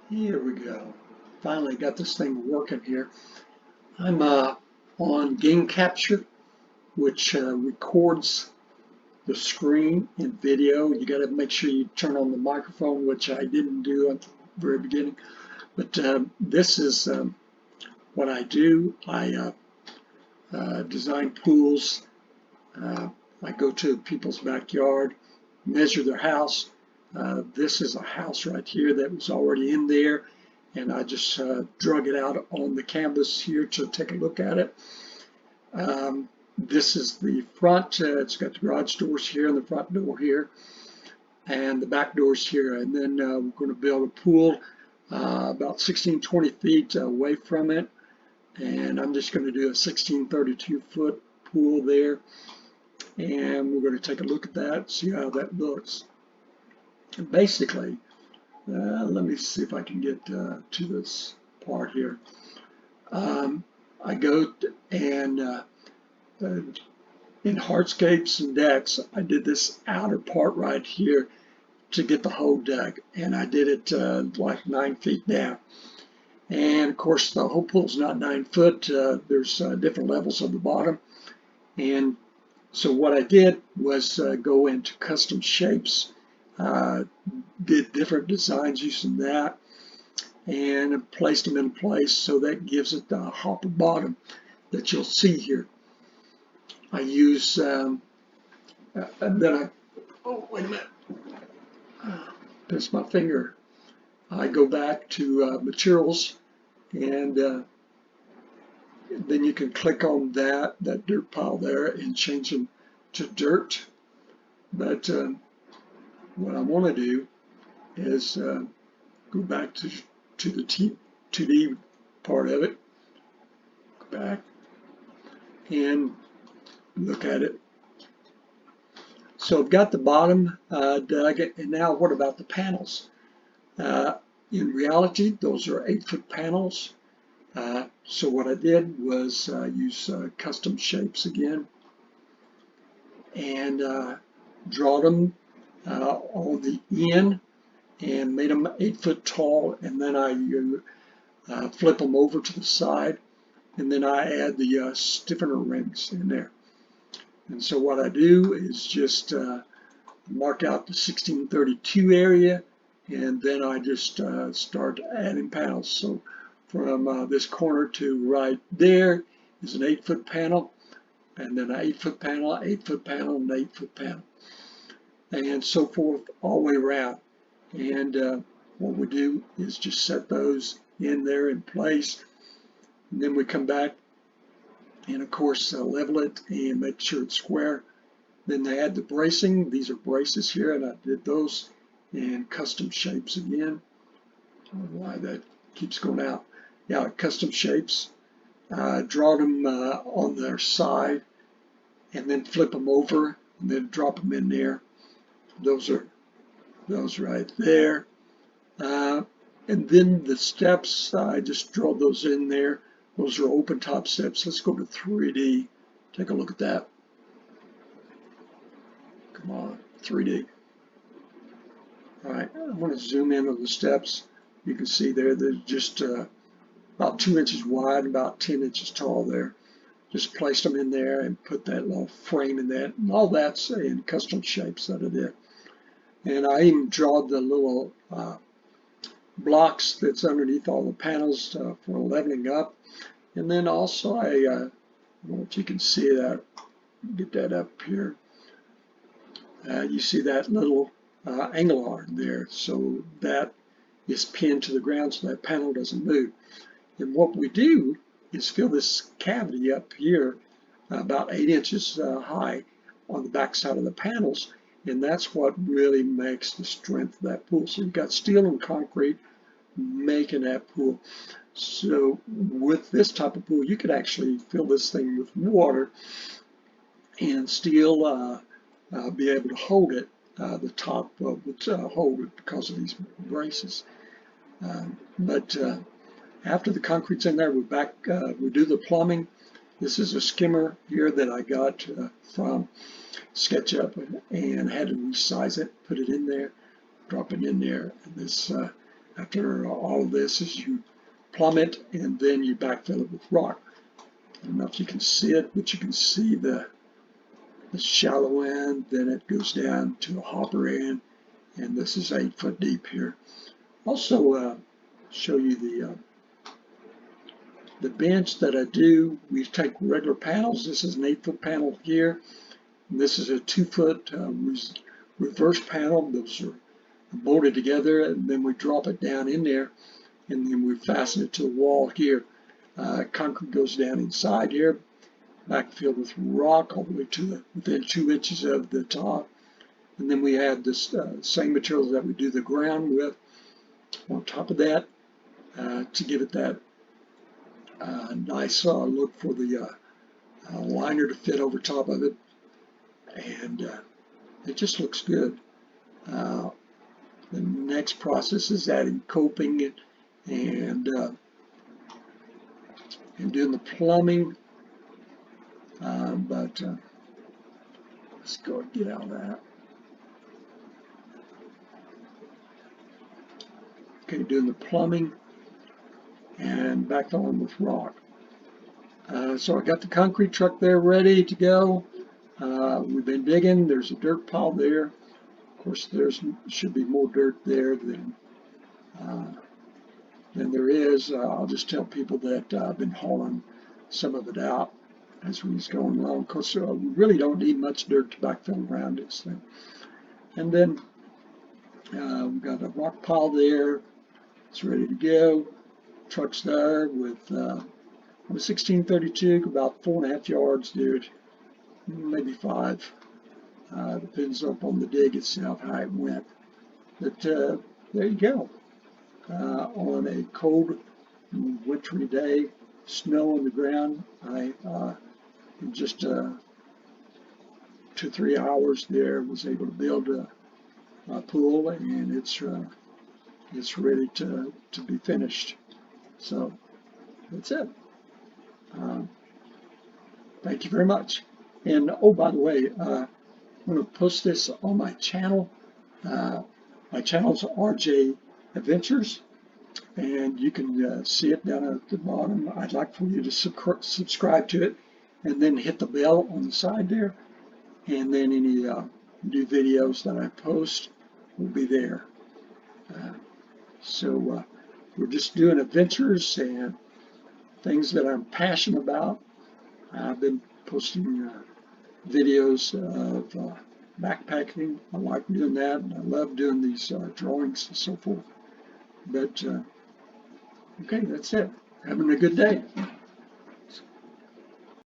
Here we go. Finally got this thing working here. I'm on game capture, which records the screen in video. You got to make sure you turn on the microphone, which I didn't do at the very beginning. But this is what I do. I design pools. I go to people's backyard, measure their house. This is a house right here that was already in there, and I just drug it out on the canvas here to take a look at it. This is the front. It's got the garage doors here and the front door here, and the back doors here. And then we're going to build a pool about 16-20 feet away from it, and I'm just going to do a 16-32 foot pool there. And we're going to take a look at that, see how that looks. And basically, let me see if I can get to this part here. I go and in hardscapes and decks, I did this outer part right here to get the whole deck, and I did it like 9 feet down. And of course, the whole pool's not 9 foot. There's different levels of the bottom, and so what I did was go into custom shapes, did different designs using that, and placed them in place so that gives it the hopper bottom that you'll see here. I use, and then oh wait a minute, missed my finger. I go back to materials, and then you can click on that dirt pile there and change them to dirt. But what I want to do is go back to the 2D part of it. Go back and look at it. So I've got the bottom dug, and now what about the panels? In reality, those are 8-foot panels. So what I did was use custom shapes again and draw them on the end and made them 8 foot tall, and then I flip them over to the side, and then I add the stiffener rings in there. And so what I do is just mark out the 1632 area, and then I just start adding panels. So from this corner to right there is an 8-foot panel, and then an 8-foot panel, 8-foot panel, and 8-foot panel, and so forth all the way around. And what we do is just set those in there in place, and then we come back and of course level it and make sure it's square. Then they add the bracing. These are braces here, and I did those in custom shapes again. I don't know why that keeps going out. Yeah, custom shapes. Draw them on their side, and then flip them over, and then drop them in there. Those are those right there. And then the steps, I just draw those in there. Those are open top steps. Let's go to 3D. Take a look at that. Come on, 3D. All right, I'm going to zoom in on the steps. You can see there, they're just about 2 inches wide, about 10 inches tall there. Just placed them in there and put that little frame in that. And all that's in custom shapes that I did. And I even draw the little blocks that's underneath all the panels for leveling up. And then also I don't know if you can see that, get that up here. You see that little angle arm there, so that is pinned to the ground so that panel doesn't move. And what we do is fill this cavity up here about 8 inches high on the back side of the panels, and that's what really makes the strength of that pool. So you've got steel and concrete making that pool. So with this type of pool, you could actually fill this thing with water and still be able to hold it. The top would hold it because of these braces. But after the concrete's in there, we do the plumbing. This is a skimmer here that I got from SketchUp and had to resize it, put it in there, drop it in there. And this after all of this is you plumb it and then you backfill it with rock. I don't know if you can see it, but you can see the shallow end, then it goes down to a hopper end, and this is 8 foot deep here. Also show you the bench that I do. We take regular panels. This is an 8 foot panel here. And this is a 2 foot reverse panel. Those are bolted together, and then we drop it down in there, and then we fasten it to the wall here. Concrete goes down inside here, backfilled with rock all the way to within 2 inches of the top. And then we add this same materials that we do the ground with on top of that to give it that nice look for the liner to fit over top of it. And it just looks good. The next process is adding coping and doing the plumbing. But let's go and get out of that. Okay, doing the plumbing and backfilling with rock. So I got the concrete truck there ready to go. We've been digging. There's a dirt pile there. Of course, should be more dirt there than there is. I'll just tell people that I've been hauling some of it out as we was going along. Of course, we really don't need much dirt to backfill around this thing. And then we've got a rock pile there. It's ready to go. Truck's there with a 16'32", about 4.5 yards, dude, maybe 5. Depends upon the dig itself, how it went. But there you go. On a cold, wintry day, snow on the ground, I in just 2-3 hours there was able to build a pool, and it's ready to be finished. So that's it. Thank you very much. And oh, by the way, I'm going to post this on my channel. My channel's RJ Adventures, and you can see it down at the bottom. I'd like for you to subscribe to it, and then hit the bell on the side there, and then any new videos that I post will be there. So we're just doing adventures and things that I'm passionate about. I've been posting videos of backpacking. I like doing that, and I love doing these drawings and so forth. But okay, that's it. Having a good day.